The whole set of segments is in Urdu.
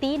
3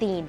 3,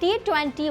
T20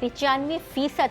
95%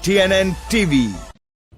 TNN TV।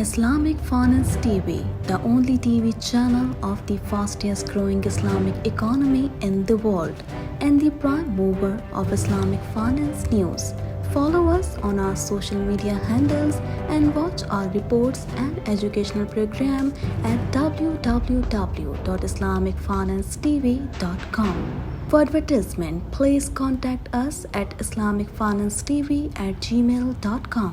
Islamic Finance TV, the only TV channel of the fastest growing Islamic economy in the world and the prime mover of Islamic finance news. Follow us on our social media handles and watch our reports and educational program at www.islamicfinancetv.com. For advertisement, please contact us at islamicfinancetv@gmail.com.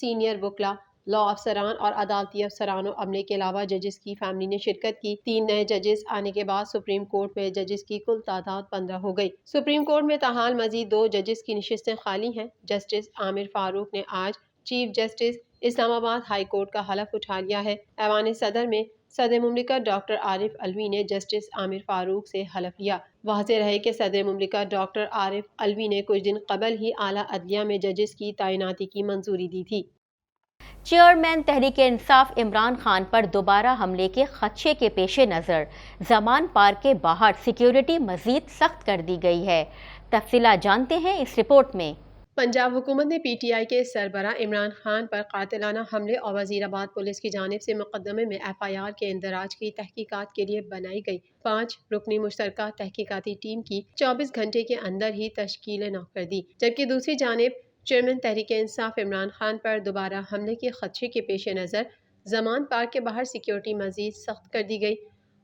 Senior وکلا، لا افسران اور عدالتی افسران و عملے کے علاوہ ججز کی فیملی نے شرکت کی۔ 3 نئے ججز آنے کے بعد سپریم کورٹ میں ججز کی کل تعداد 15 ہو گئی۔ سپریم کورٹ میں تاحال مزید 2 ججز کی نشستیں خالی ہیں۔ جسٹس عامر فاروق نے آج چیف جسٹس اسلام آباد ہائی کورٹ کا حلف اٹھا لیا ہے۔ ایوان صدر میں صدر مملکت ڈاکٹر عارف علوی نے جسٹس عامر فاروق سے حلف لیا۔ واضح رہے کہ صدر مملکت ڈاکٹر عارف علوی نے کچھ دن قبل ہی اعلیٰ عدلیہ میں ججز کی تعیناتی کی منظوری دی تھی۔ چیئرمین تحریک انصاف عمران خان پر دوبارہ حملے کے خدشے کے پیش نظر زمان پارک کے باہر سیکیورٹی مزید سخت کر دی گئی ہے۔ تفصیلات جانتے ہیں اس رپورٹ میں۔ پنجاب حکومت نے پی ٹی آئی کے سربراہ عمران خان پر قاتلانہ حملے اور وزیر آباد پولیس کی جانب سے مقدمے میں ایف آئی آر کے اندراج کی تحقیقات کے لیے بنائی گئی 5 رکنی مشترکہ تحقیقاتی ٹیم کی 24 گھنٹے کے اندر ہی تشکیل نو کر دی، جبکہ دوسری جانب چیئرمین تحریک انصاف عمران خان پر دوبارہ حملے کے خدشے کے پیش نظر زمان پارک کے باہر سیکیورٹی مزید سخت کر دی گئی۔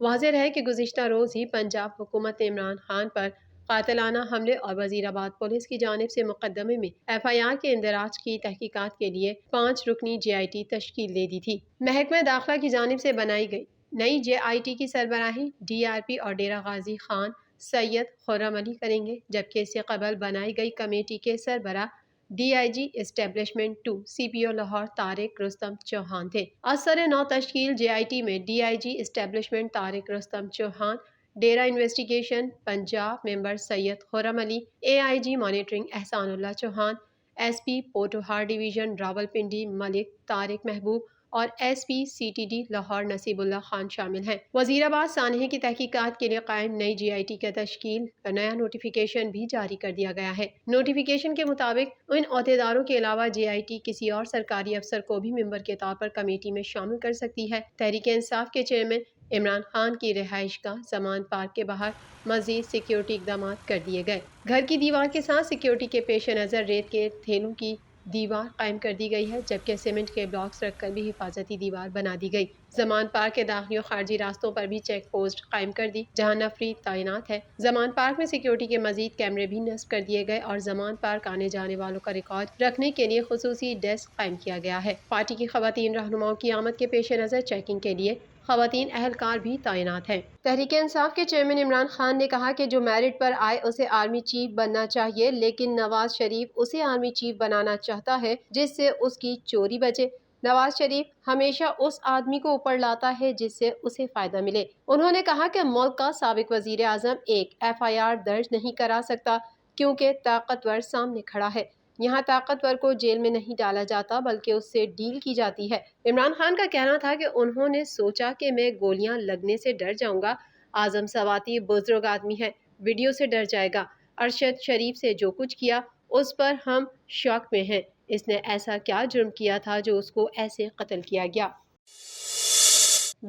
واضح رہے کہ گزشتہ روز ہی پنجاب حکومت نے عمران خان پر قاتلانہ حملے اور وزیر آباد پولیس کی جانب سے مقدمے میں ایف آئی آر کے اندراج کی تحقیقات کے لیے 5 رکنی جے آئی ٹی تشکیل دے دی تھی۔ محکمہ داخلہ کی جانب سے بنائی گئی نئی جے آئی ٹی کی سربراہی ڈی آر پی اور ڈیرہ غازی خان سید خرم علی کریں گے، جبکہ اس سے قبل بنائی گئی کمیٹی کے سربراہ D I G establishment 2 C P O Lahore Tariq Rustam Chauhan تھے۔ اثر نو تشکیل جے آئی ٹی میں D I G establishment Tariq Rustam Chauhan, ڈیرہ investigation Punjab member Syed Khurram Ali, A I G monitoring Ehsan Ullah Chauhan, S P Potohar division Rawalpindi Malik Tariq Mehboob اور S P C T D Lahore Naseeb Ullah Khan شامل ہیں۔ وزیر آباد سانحے کی تحقیقات کے لیے قائم نئی جے آئی ٹی کا تشکیل کا نیا نوٹیفیکیشن بھی جاری کر دیا گیا ہے۔ نوٹیفیکیشن کے مطابق ان عہدیداروں کے علاوہ جے آئی ٹی کسی اور سرکاری افسر کو بھی ممبر کے طور پر کمیٹی میں شامل کر سکتی ہے۔ تحریک انصاف کے چیئرمین عمران خان کی رہائش گاہ زمان پارک کے باہر مزید سیکیورٹی اقدامات کر دیے گئے۔ گھر کی دیوار کے ساتھ سیکیورٹی کے پیش نظر ریت کے تھیلوں کی دیوار قائم کر دی گئی ہے، جبکہ سیمنٹ کے بلاکس رکھ کر بھی حفاظتی دیوار بنا دی گئی۔ زمان پارک کے داخلی اور خارجی راستوں پر بھی چیک پوسٹ قائم کر دی، جہاں نفری تعینات ہے۔ زمان پارک میں سیکیورٹی کے مزید کیمرے بھی نصب کر دیے گئے اور زمان پارک آنے جانے والوں کا ریکارڈ رکھنے کے لیے خصوصی ڈیسک قائم کیا گیا ہے۔ پارٹی کی خواتین رہنماؤں کی آمد کے پیش نظر چیکنگ کے لیے خواتین اہلکار بھی تعینات ہیں۔ تحریک انصاف کے چیئرمین عمران خان نے کہا کہ جو میرٹ پر آئے اسے آرمی چیف بننا چاہیے، لیکن نواز شریف اسے آرمی چیف بنانا چاہتا ہے جس سے اس کی چوری بچے۔ نواز شریف ہمیشہ اس آدمی کو اوپر لاتا ہے جس سے اسے فائدہ ملے۔ انہوں نے کہا کہ ملک کا سابق وزیر اعظم ایک ایف آئی آر درج نہیں کرا سکتا کیونکہ طاقتور سامنے کھڑا ہے۔ یہاں طاقتور کو جیل میں نہیں ڈالا جاتا بلکہ اس سے ڈیل کی جاتی ہے۔ عمران خان کا کہنا تھا کہ انہوں نے سوچا کہ میں گولیاں لگنے سے ڈر جاؤں گا، اعظم سواتی بزرگ آدمی ہے، ویڈیو سے ڈر جائے گا۔ ارشد شریف سے جو کچھ کیا اس پر ہم شوق میں ہیں، اس نے ایسا کیا جرم کیا تھا جو اس کو ایسے قتل کیا گیا۔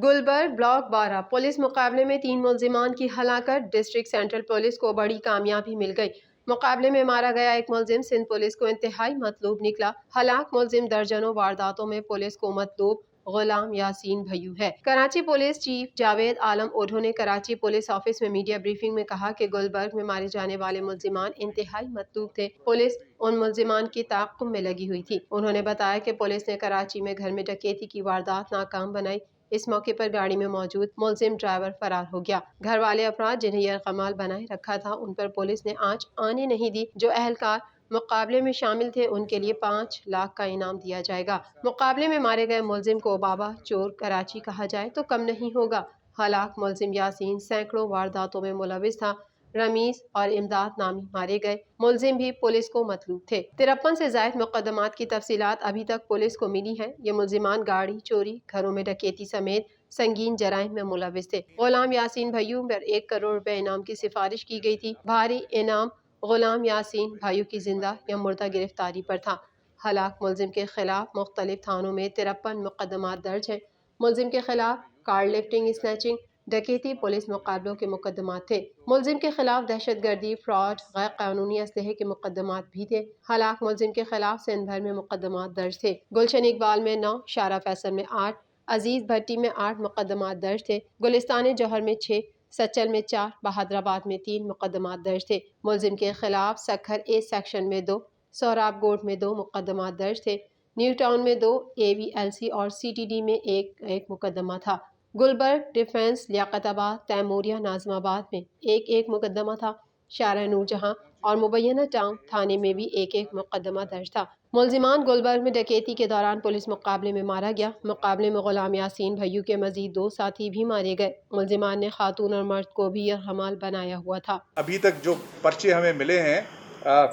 گلبرگ بلاک 12 پولیس مقابلے میں 3 ملزمان کی ہلاکت، ڈسٹرکٹ سینٹرل پولیس کو بڑی کامیابی مل گئی۔ مقابلے میں مارا گیا ایک ملزم سندھ پولیس کو انتہائی مطلوب نکلا۔ ہلاک ملزم درجنوں وارداتوں میں پولیس کو مطلوب غلام یاسین بھیو ہے۔ کراچی پولیس چیف جاوید عالم اوڈھو نے کراچی پولیس آفس میں میڈیا بریفنگ میں کہا کہ گلبرگ میں مارے جانے والے ملزمان انتہائی مطلوب تھے۔ پولیس ان ملزمان کی تعاقب میں لگی ہوئی تھی۔ انہوں نے بتایا کہ پولیس نے کراچی میں گھر میں ڈکیتی کی واردات ناکام بنائی۔ اس موقع پر گاڑی میں موجود ملزم ڈرائیور فرار ہو گیا۔ گھر والے افراد جنہیں یرغمال بنائے رکھا تھا ان پر پولیس نے آنچ آنے نہیں دی۔ جو اہلکار مقابلے میں شامل تھے ان کے لیے 5 لاکھ کا انعام دیا جائے گا۔ مقابلے میں مارے گئے ملزم کو بابا چور کراچی کہا جائے تو کم نہیں ہوگا۔ ہلاک ملزم یاسین سینکڑوں وارداتوں میں ملوث تھا۔ رمیز اور امداد نامی مارے گئے ملزم بھی پولیس کو مطلوب تھے۔ 53 سے زائد مقدمات کی تفصیلات ابھی تک پولیس کو ملی ہیں۔ یہ ملزمان گاڑی چوری، گھروں میں ڈکیتی سمیت سنگین جرائم میں ملوث تھے۔ غلام یاسین بھیو پر 1 کروڑ روپے انعام کی سفارش کی گئی تھی۔ بھاری انعام غلام یاسین بھیو کی زندہ یا مردہ گرفتاری پر تھا۔ ہلاک ملزم کے خلاف مختلف تھانوں میں 53 مقدمات درج ہیں۔ ملزم کے خلاف کار لفٹنگ، اسنیچنگ، ڈکیتی، پولیس مقابلوں کے مقدمات تھے۔ ملزم کے خلاف دہشت گردی، فراڈ، غیر قانونی اسلحے کے مقدمات بھی تھے۔ ہلاک ملزم کے خلاف سندھ بھر میں مقدمات درج تھے۔ گلشن اقبال میں 9، شارع فیصل میں 8، عزیز بھٹی میں 8 مقدمات درج تھے۔ گلستان جوہر میں 6، سچل میں 4، بہادرآباد میں 3 مقدمات درج تھے۔ ملزم کے خلاف سکھر اے سیکشن میں 2، سوراب گوٹ میں 2 مقدمات درج تھے۔ نیو ٹاؤن میں 2, AVLC اور CTD میں ایک مقدمہ تھا. گلبرگ، ڈیفنس، لیاقت آباد، تیموریہ، ناظم آباد میں ایک مقدمہ تھا. شارع نور جہاں اور مبینہ ٹاؤن تھانے میں بھی ایک مقدمہ درج تھا. ملزمان گلبرگ میں ڈکیتی کے دوران پولیس مقابلے میں مارا گیا. مقابلے میں غلام یاسین بھیو کے مزید 2 ساتھی بھی مارے گئے. ملزمان نے خاتون اور مرد کو بھی یرغمال بنایا ہوا تھا. ابھی تک جو پرچے ہمیں ملے ہیں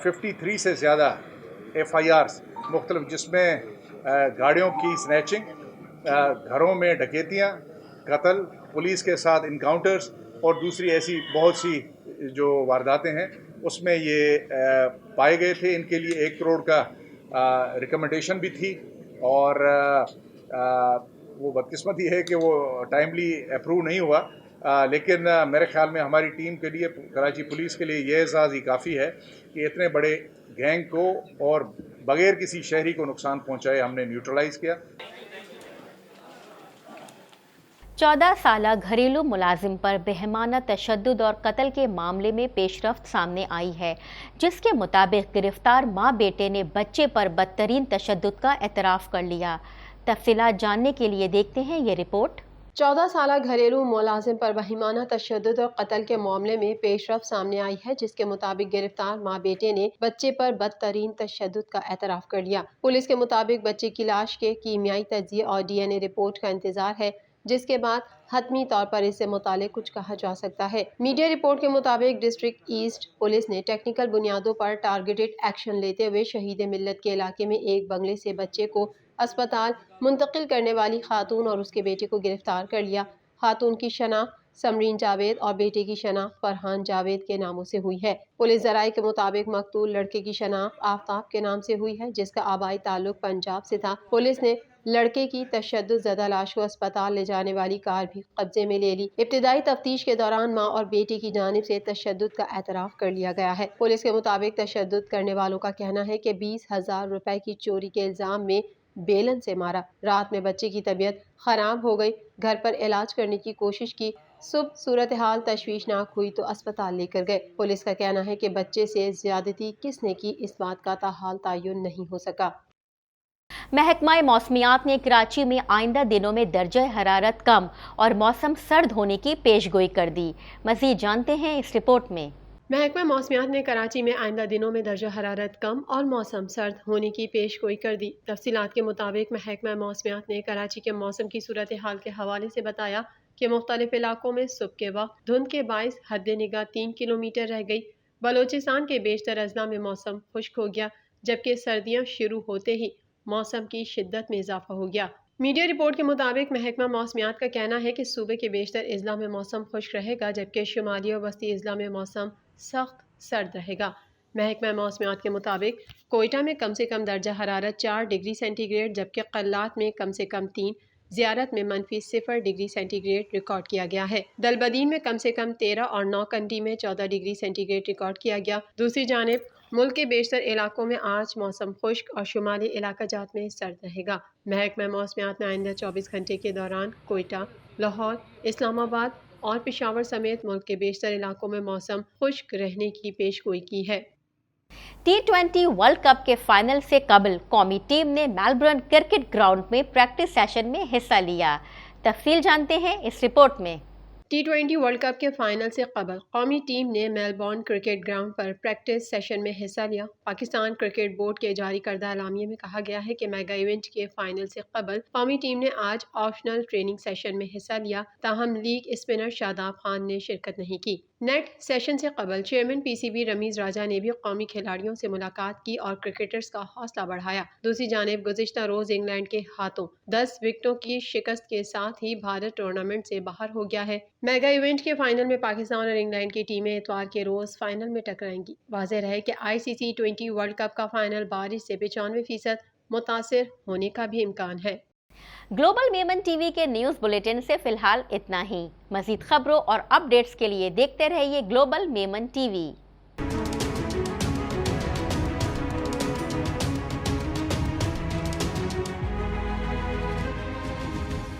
53 سے زیادہ FIRs مختلف، جس میں گاڑیوں کی سنیچنگ، گھروں میں ڈکیتیاں، قتل، پولیس کے ساتھ انکاؤنٹرز اور دوسری ایسی بہت سی جو وارداتیں ہیں اس میں یہ پائے گئے تھے. ان کے لیے 1 کروڑ کا ریکمنڈیشن بھی تھی اور وہ بدقسمتی ہے کہ وہ ٹائملی اپروو نہیں ہوا. لیکن میرے خیال میں ہماری ٹیم کے لیے، کراچی پولیس کے لیے یہ اعزاز ہی کافی ہے کہ اتنے بڑے گینگ کو اور بغیر کسی شہری کو نقصان پہنچائے ہم نے نیوٹرلائز کیا. 14 سالہ گھریلو ملازم پر بہیمانہ تشدد اور قتل کے معاملے میں پیش رفت سامنے آئی ہے، جس کے مطابق گرفتار ماں بیٹے نے بچے پر بدترین تشدد کا اعتراف کر لیا. تفصیلات جاننے کے لیے دیکھتے ہیں یہ رپورٹ. 14 سالہ گھریلو ملازم پر وحیمانہ تشدد اور قتل کے معاملے میں پیش رفت سامنے آئی ہے، جس کے مطابق گرفتار ماں بیٹے نے بچے پر بدترین تشدد کا اعتراف کر لیا. پولیس کے مطابق بچے کی لاش کے کیمیائی تجزیے اور DNA رپورٹ کا انتظار ہے، جس کے بعد حتمی طور پر اس سے متعلق کچھ کہا جا سکتا ہے. میڈیا رپورٹ کے مطابق ڈسٹرکٹ ایسٹ پولیس نے ٹیکنیکل بنیادوں پر ٹارگیٹڈ ایکشن لیتے ہوئے شہید ملت کے علاقے میں ایک بنگلے سے بچے کو اسپتال منتقل کرنے والی خاتون اور اس کے بیٹے کو گرفتار کر لیا. خاتون کی شناخت سمرین جاوید اور بیٹے کی شناخت فرحان جاوید کے ناموں سے ہوئی ہے. پولیس ذرائع کے مطابق مقتول لڑکے کی شناخت آفتاب کے نام سے ہوئی ہے، جس کا آبائی تعلق پنجاب سے تھا. پولیس نے لڑکے کی تشدد زدہ لاش کو اسپتال لے جانے والی کار بھی قبضے میں لے لی. ابتدائی تفتیش کے دوران ماں اور بیٹے کی جانب سے تشدد کا اعتراف کر لیا گیا ہے. پولیس کے مطابق تشدد کرنے والوں کا کہنا ہے کہ 20,000 روپے کی چوری کے الزام میں بیلن سے مارا. رات میں بچے کی طبیعت خراب ہو گئی، گھر پر علاج کرنے کی کوشش کی. صبح صورتحال تشویشناک ہوئی تو اسپتال لے کر گئے. پولیس کا کہنا ہے کہ بچے سے زیادتی کس نے کی اس بات کا تاحال تعین نہیں ہو سکا. محکمہ موسمیات نے کراچی میں آئندہ دنوں میں درجہ حرارت کم اور موسم سرد ہونے کی پیشگوئی کر دی. مزید جانتے ہیں اس رپورٹ میں. محکمہ موسمیات نے کراچی میں آئندہ دنوں میں درجہ حرارت کم اور موسم سرد ہونے کی پیشگوئی کر دی. تفصیلات کے مطابق محکمہ موسمیات نے کراچی کے موسم کی صورتحال کے حوالے سے بتایا کہ مختلف علاقوں میں صبح کے وقت دھند کے باعث حد نگاہ 3 کلومیٹر رہ گئی. بلوچستان کے بیشتر اضلاع میں موسم خشک ہو گیا، جبکہ سردیاں شروع ہوتے ہی موسم کی شدت میں اضافہ ہو گیا. میڈیا رپورٹ کے مطابق محکمہ موسمیات کا کہنا ہے کہ صوبے کے بیشتر اضلاع میں موسم خشک رہے گا، جبکہ شمالی اور وسطی اضلاع میں موسم سخت سرد رہے گا. محکمہ موسمیات کے مطابق کوئٹہ میں کم سے کم درجہ حرارت 4 ڈگری سینٹی گریڈ، جبکہ قلات میں کم سے کم 3، زیارت میں -0 ڈگری سینٹی گریڈ ریکارڈ کیا گیا ہے. دلبدین میں کم سے کم 13 اور نوکنڈی میں 14 ڈگری سینٹی گریڈ ریکارڈ کیا گیا. دوسری جانب ملک کے بیشتر علاقوں میں آج موسم خشک اور شمالی علاقہ جات میں سرد رہے گا. محکمہ موسمیات نے آئندہ 24 گھنٹے کے دوران کوئٹہ، لاہور، اسلام آباد اور پشاور سمیت ملک کے بیشتر علاقوں میں موسم خشک رہنے کی پیشگوئی کی ہے. T20 ورلڈ کپ کے فائنل سے قبل قومی ٹیم نے میلبرن کرکٹ گراؤنڈ میں پریکٹس سیشن میں حصہ لیا. تفصیل جانتے ہیں اس رپورٹ میں. T20 ورلڈ کپ کے فائنل سے قبل قومی ٹیم نے میلبورن کرکٹ گراؤنڈ پر پریکٹس سیشن میں حصہ لیا. پاکستان کرکٹ بورڈ کے جاری کردہ اعلامیے میں کہا گیا ہے کہ میگا ایونٹ کے فائنل سے قبل قومی ٹیم نے آج آپشنل ٹریننگ سیشن میں حصہ لیا، تاہم لیگ اسپنر شاداب خان نے شرکت نہیں کی. نیٹ سیشن سے قبل چیئرمین PCB رمیز راجہ نے بھی قومی کھلاڑیوں سے ملاقات کی اور کرکٹرز کا حوصلہ بڑھایا. دوسری جانب گزشتہ روز انگلینڈ کے ہاتھوں 10 وکٹوں کی شکست کے ساتھ ہی بھارت ٹورنامنٹ سے باہر ہو گیا ہے. میگا ایونٹ کے فائنل میں پاکستان اور انگلینڈ کی ٹیمیں اتوار کے روز فائنل میں ٹکرائیں گی. واضح رہے کہ ICC T20 ورلڈ کپ کا فائنل بارش سے 95% متاثر ہونے کا بھی امکان ہے. گلوبل میمن ٹی وی کے نیوز بلیٹن سے فی الحال اتنا ہی. مزید خبروں اور اپ ڈیٹس کے لیے دیکھتے رہیے گلوبل میمن ٹی وی.